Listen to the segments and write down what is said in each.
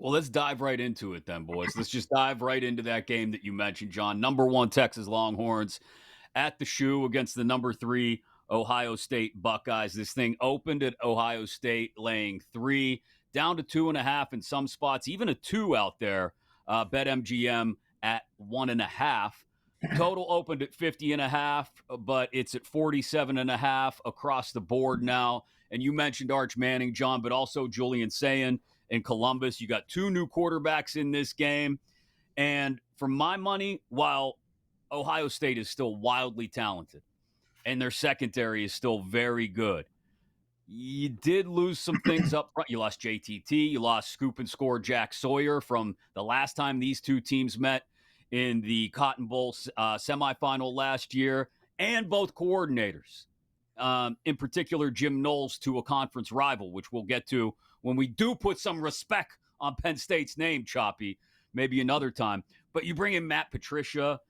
Well, let's dive right into it then, boys. Let's just dive right into that game that you mentioned, John. Number one Texas Longhorns at the shoe against the number three Ohio State Buckeyes. This thing opened at Ohio State laying 3, down to 2.5 in some spots, even a 2 out there. BetMGM at 1.5. Total opened at 50.5, but it's at 47.5 across the board now. And you mentioned Arch Manning, John, but also Julian Sayin in Columbus. You got 2 new quarterbacks in this game. And for my money, while Ohio State is still wildly talented and their secondary is still very good, you did lose some things up front. You lost JTT. You lost scoop and score Jack Sawyer from the last time these two teams met in the Cotton Bowl semifinal last year, and both coordinators. In particular, Jim Knowles to a conference rival, which we'll get to when we do put some respect on Penn State's name, Choppy, maybe another time. But you bring in Matt Patricia,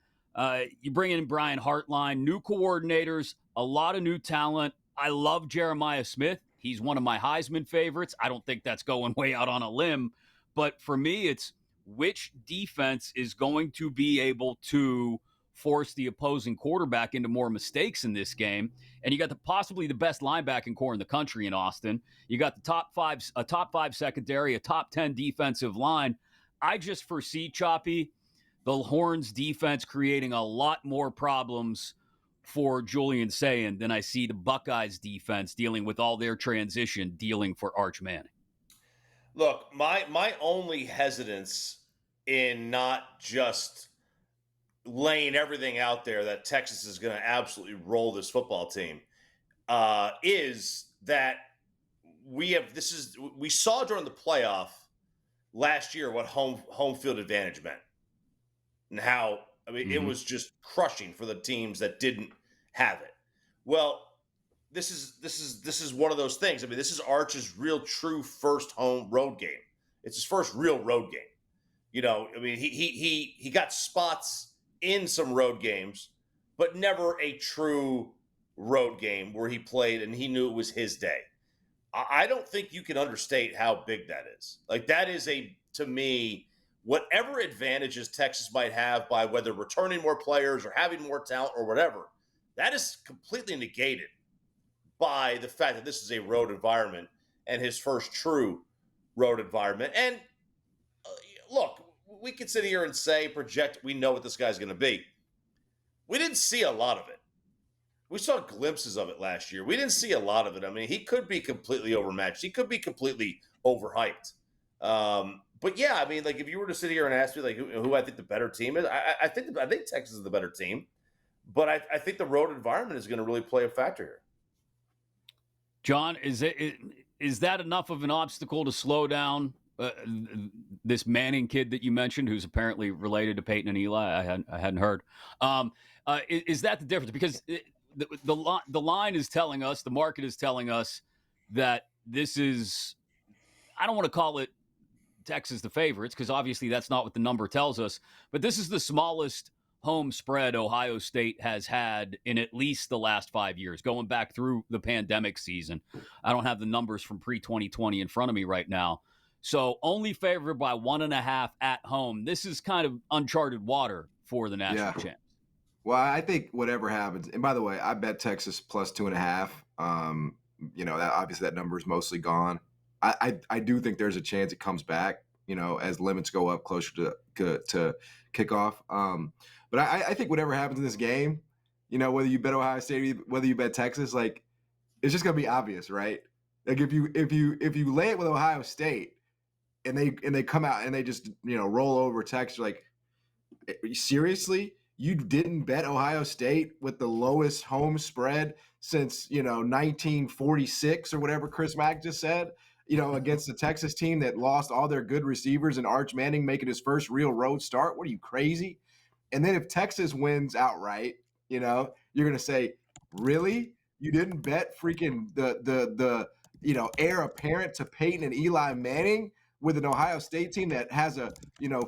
you bring in Brian Hartline, new coordinators, a lot of new talent. I love Jeremiah Smith. He's one of my Heisman favorites. I don't think that's going way out on a limb. But for me, it's which defense is going to be able to force the opposing quarterback into more mistakes in this game. And you got possibly the best linebacking core in the country in Austin. You got a top five secondary, a top 10 defensive line. I just foresee, Choppy, the Horns defense creating a lot more problems for Julian Sayin than I see the Buckeyes defense dealing with all their transition dealing for Arch Manning. Look, my only hesitance in not just laying everything out there that Texas is going to absolutely roll this football team is that we saw during the playoff last year what home field advantage meant and how it was just crushing for the teams that didn't have it. Well, this is one of those things. I mean, this is Arch's real true first home road game. It's his first real road game. You know, I mean, he got spots in some road games, but never a true road game where he played and he knew it was his day. I don't think you can understate how big that is. Like, that is to me, whatever advantages Texas might have by whether returning more players or having more talent or whatever, that is completely negated by the fact that this is a road environment and his first true road environment. And look, we can sit here and project, we know what this guy's going to be. We didn't see a lot of it. We saw glimpses of it last year. We didn't see a lot of it. I mean, he could be completely overmatched. He could be completely overhyped. But yeah, I mean, like, if you were to sit here and ask me, like, who I think the better team is, I think Texas is the better team. But I think the road environment is going to really play a factor here. John, is that enough of an obstacle to slow down this Manning kid that you mentioned, who's apparently related to Peyton and Eli? I hadn't heard. Is that the difference? Because the line is telling us, the market is telling us that this is, I don't want to call it Texas the favorites, because obviously that's not what the number tells us, but this is the smallest home spread Ohio State has had in at least the last 5 years, going back through the pandemic season. I don't have the numbers from pre-2020 in front of me right now. So only favored by 1.5 at home. This is kind of uncharted water for the national champs. Well, I think whatever happens, and by the way, I bet Texas plus 2.5. That obviously that number is mostly gone. I do think there's a chance it comes back, as limits go up closer to kickoff. But I think whatever happens in this game, whether you bet Ohio State, whether you bet Texas, like, it's just gonna be obvious, right? Like, if you lay it with Ohio State and they come out and they just roll over Texas, like, seriously, you didn't bet Ohio State with the lowest home spread since 1946 or whatever Chris Mack just said, against the Texas team that lost all their good receivers and Arch Manning making his first real road start. What are you, crazy? And then if Texas wins outright, you're going to say, really? You didn't bet freaking the heir apparent to Peyton and Eli Manning with an Ohio State team that has a,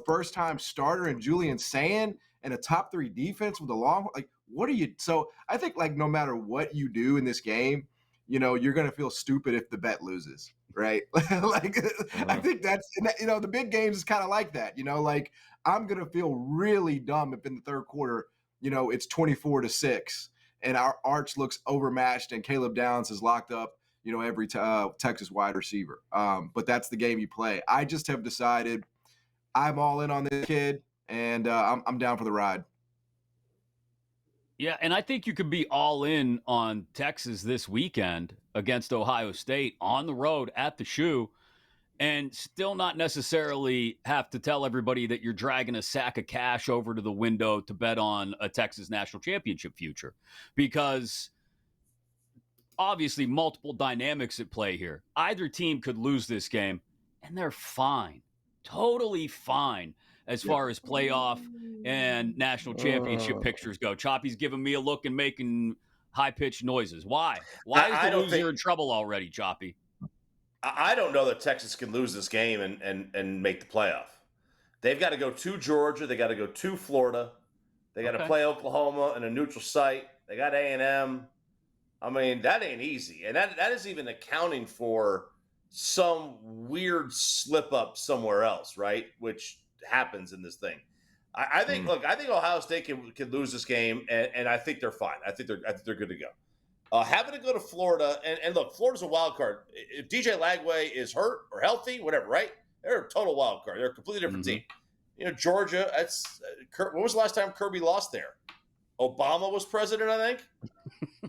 first-time starter in Julian Sayin and a top 3 defense with a long, like, what are you? So I think, like, no matter what you do in this game, you're going to feel stupid if the bet loses, right? Like, I think that's, the big games is kind of like that, like I'm going to feel really dumb if in the third quarter, it's 24-6 and our Arch looks overmatched and Caleb Downs is locked up, every Texas wide receiver. But that's the game you play. I just have decided I'm all in on this kid, and I'm down for the ride. Yeah, and I think you could be all in on Texas this weekend against Ohio State on the road at the Shoe and still not necessarily have to tell everybody that you're dragging a sack of cash over to the window to bet on a Texas national championship future, because obviously multiple dynamics at play here. Either team could lose this game and they're fine, totally fine as far as playoff and national championship pictures go. Choppy's giving me a look and making high-pitched noises. Why is the loser in trouble already, Choppy? I don't know that Texas can lose this game and make the playoff. They've got to go to Georgia. They got to go to Florida. They got to play Oklahoma in a neutral site. They got A&M. I mean, that ain't easy. And that is even accounting for some weird slip up somewhere else, right? Which happens in this thing. I think Ohio State can lose this game, and I think they're fine. I think they're good to go. Having to go to Florida, and look, Florida's a wild card. If DJ Lagway is hurt or healthy, whatever, right? They're a total wild card. They're a completely different team. Georgia. When was the last time Kirby lost there? Obama was president, I think.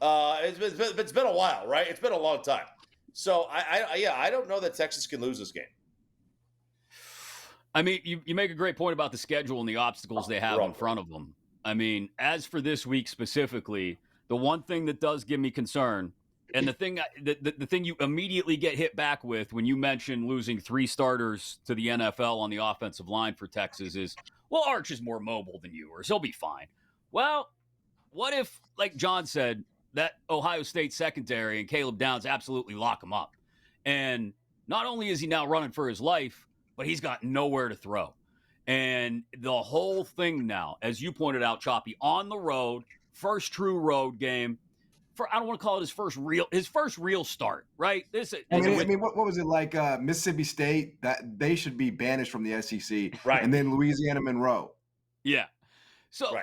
It's been a while, right? It's been a long time. So I don't know that Texas can lose this game. I mean, you make a great point about the schedule and the obstacles they have in front of them. I mean, as for this week specifically, the one thing that does give me concern, and the thing you immediately get hit back with when you mention losing 3 starters to the NFL on the offensive line for Texas is, well, Arch is more mobile than you, or he'll be fine. Well, what if, like John said, that Ohio State secondary and Caleb Downs absolutely lock him up? And not only is he now running for his life, but he's got nowhere to throw. And the whole thing now, as you pointed out, Choppy, on the road, first true road game. I don't want to call it his first real start, right? What was it like? Mississippi State, that they should be banished from the SEC, right? And then Louisiana Monroe. Yeah. So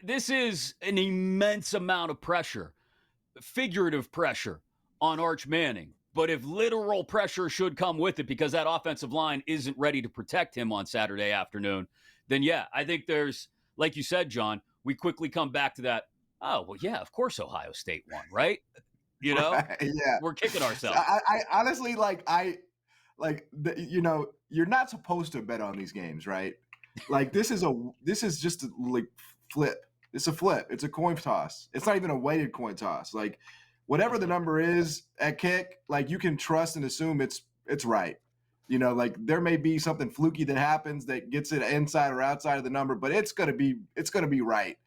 this is an immense amount of pressure, figurative pressure on Arch Manning. But if literal pressure should come with it because that offensive line isn't ready to protect him on Saturday afternoon, then yeah, I think there's, like you said, John, we quickly come back to that. Oh, well, yeah, of course Ohio State won, right? Right, yeah. We're kicking ourselves. I honestly, you're not supposed to bet on these games, right? Like this is just a flip. It's a flip. It's a coin toss. It's not even a weighted coin toss. Like whatever the number is at kick, like you can trust and assume it's right. Like there may be something fluky that happens that gets it inside or outside of the number, but it's gonna be right.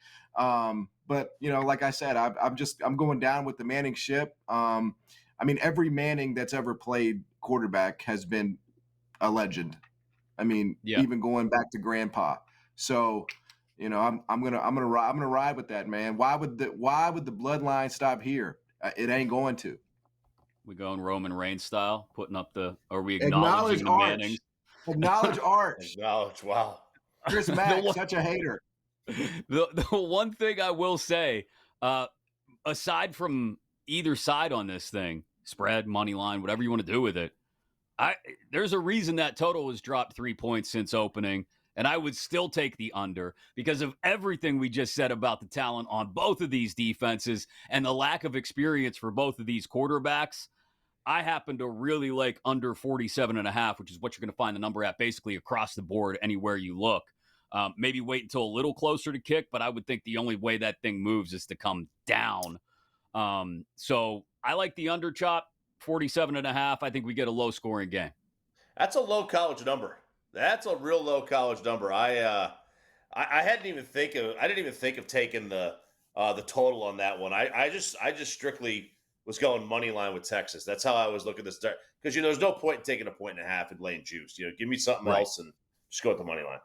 But like I said, I'm going down with the Manning ship. Every Manning that's ever played quarterback has been a legend. Even going back to Grandpa. So, I'm gonna ride with that, man. Why would the bloodline stop here? It ain't going to. We going Roman Reigns style, putting up are we acknowledge acknowledging Arch? Mannings? Acknowledge Arch. Acknowledge. Wow. Chris Mack, such a hater. The one thing I will say, aside from either side on this thing, spread, money line, whatever you want to do with it, there's a reason that total has dropped 3 points since opening, and I would still take the under because of everything we just said about the talent on both of these defenses and the lack of experience for both of these quarterbacks. I happen to really like under 47.5, which is what you're going to find the number at basically across the board anywhere you look. Maybe wait until a little closer to kick, but I would think the only way that thing moves is to come down. So I like the under, Chop, 47.5. I think we get a low scoring game. That's a low college number. That's a real low college number. I didn't even think of taking the total on that one. I just strictly was going money line with Texas. That's how I was looking at this because there's no point in taking 1.5 and laying juice. Give me something else and just go with the money line.